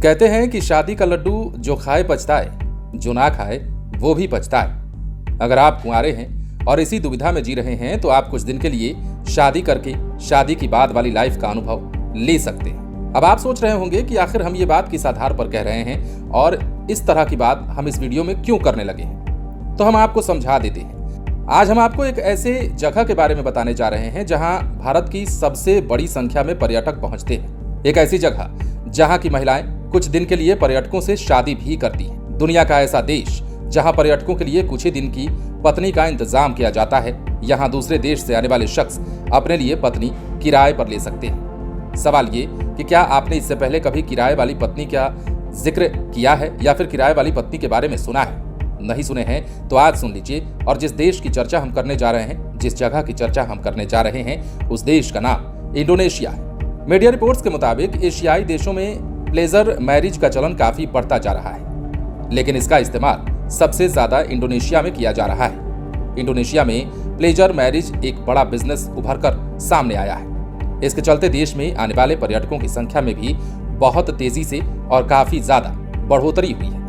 कहते हैं कि शादी का लड्डू जो खाए पछताए, जो ना खाए वो भी पछताए। अगर आप कुंवारे हैं और इसी दुविधा में जी रहे हैं तो आप कुछ दिन के लिए शादी करके शादी की बाद वाली लाइफ का अनुभव ले सकते हैं। अब आप सोच रहे होंगे कि आखिर हम ये बात किस आधार पर कह रहे हैं और इस तरह की बात हम इस वीडियो में क्यों करने लगे हैं, तो हम आपको समझा देते हैं। आज हम आपको एक ऐसे जगह के बारे में बताने जा रहे हैं जहां भारत की सबसे बड़ी संख्या में पर्यटक पहुंचते हैं। एक ऐसी जगह जहां की महिलाएं कुछ दिन के लिए पर्यटकों से शादी भी करती हैं। दुनिया का ऐसा देश जहां पर्यटकों के लिए कुछ ही दिन की पत्नी का इंतजाम किया जाता है। यहां दूसरे देश से आने वाले शख्स अपने लिए पत्नी किराए पर ले सकते हैं। सवाल ये कि क्या आपने इससे पहले कभी किराए वाली पत्नी का जिक्र किया है या फिर किराए वाली पत्नी के बारे में सुना है? नहीं सुने हैं तो आज सुन लीजिए। और जिस देश की चर्चा हम करने जा रहे हैं, जिस जगह की चर्चा हम करने जा रहे हैं, उस देश का नाम इंडोनेशिया है। मीडिया रिपोर्ट्स के मुताबिक एशियाई देशों में प्लेजर मैरिज का चलन काफी बढ़ता जा रहा है, लेकिन इसका इस्तेमाल सबसे ज्यादा इंडोनेशिया में किया जा रहा है। इंडोनेशिया में प्लेजर मैरिज एक बड़ा बिजनेस उभर कर सामने आया है। इसके चलते देश में आने वाले पर्यटकों की संख्या में भी बहुत तेजी से और काफी ज्यादा बढ़ोतरी हुई है।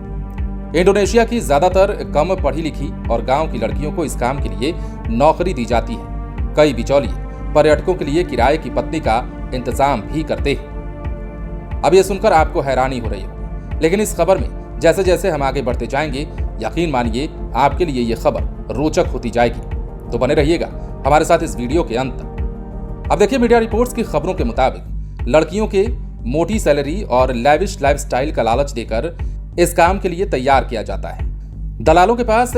इंडोनेशिया की ज्यादातर कम पढ़ी लिखी और गांव की लड़कियों को इस काम के लिए नौकरी दी जाती है। कई बिचौलिए पर्यटकों के लिए किराए की पत्नी का इंतजाम भी करते हैं। अब यह सुनकर आपको हैरानी हो रही होगी, लेकिन इस खबर में जैसे जैसे हम आगे बढ़ते जाएंगे, यकीन मानिए आपके लिए यह खबर रोचक होती जाएगी। तो बने रहिएगा हमारे साथ इस वीडियो के अंत तक। अब देखिए, मीडिया रिपोर्ट्स की खबरों के मुताबिक लड़कियों के मोटी सैलरी और लैविश लाइफस्टाइल का लालच देकर इस काम के लिए तैयार किया जाता है। दलालों के पास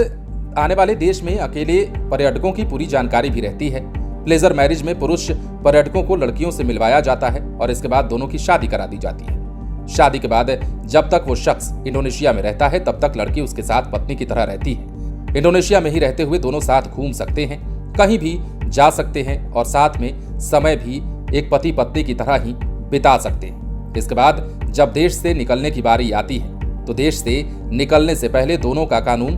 आने वाले देश में अकेले पर्यटकों की पूरी जानकारी भी रहती है। प्लेजर मैरिज में पुरुष पर्यटकों को लड़कियों से मिलवाया जाता है और इसके बाद दोनों की शादी करा दी जाती है। शादी के बाद जब तक वो शख्स इंडोनेशिया में रहता है तब तक लड़की उसके साथ पत्नी की तरह रहती है। इंडोनेशिया में ही रहते हुए दोनों साथ घूम सकते हैं, कहीं भी जा सकते हैं और साथ में समय भी एक पति पत्नी की तरह ही बिता सकते हैं। इसके बाद जब देश से निकलने की बारी आती है तो देश से निकलने से पहले दोनों का कानून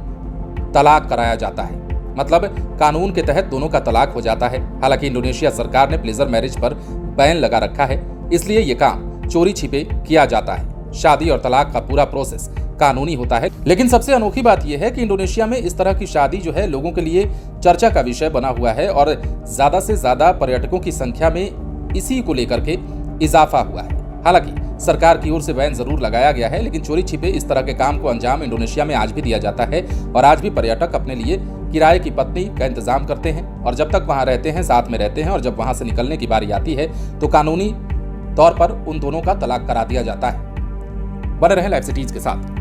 तलाक कराया जाता है। मतलब कानून के तहत दोनों का तलाक हो जाता है। हालांकि इंडोनेशिया सरकार ने प्लेजर मैरिज पर बैन लगा रखा है, इसलिए ये काम चोरी छिपे किया जाता है। शादी और तलाक का पूरा प्रोसेस कानूनी होता है। लेकिन सबसे अनोखी बात यह है कि इंडोनेशिया में इस तरह की शादी जो है लोगों के लिए चर्चा का विषय बना हुआ है और ज्यादा से ज्यादा पर्यटकों की संख्या में इसी को लेकर के इजाफा हुआ है। हालांकि सरकार की ओर से बैन जरूर लगाया गया है, लेकिन चोरी छिपे इस तरह के काम को अंजाम इंडोनेशिया में आज भी दिया जाता है और आज भी पर्यटक अपने लिए किराए की पत्नी का इंतजाम करते हैं और जब तक वहां रहते हैं साथ में रहते हैं और जब वहां से निकलने की बारी आती है तो कानूनी तौर पर उन दोनों का तलाक करा दिया जाता है। बने रहें लाइव सिटीज के साथ।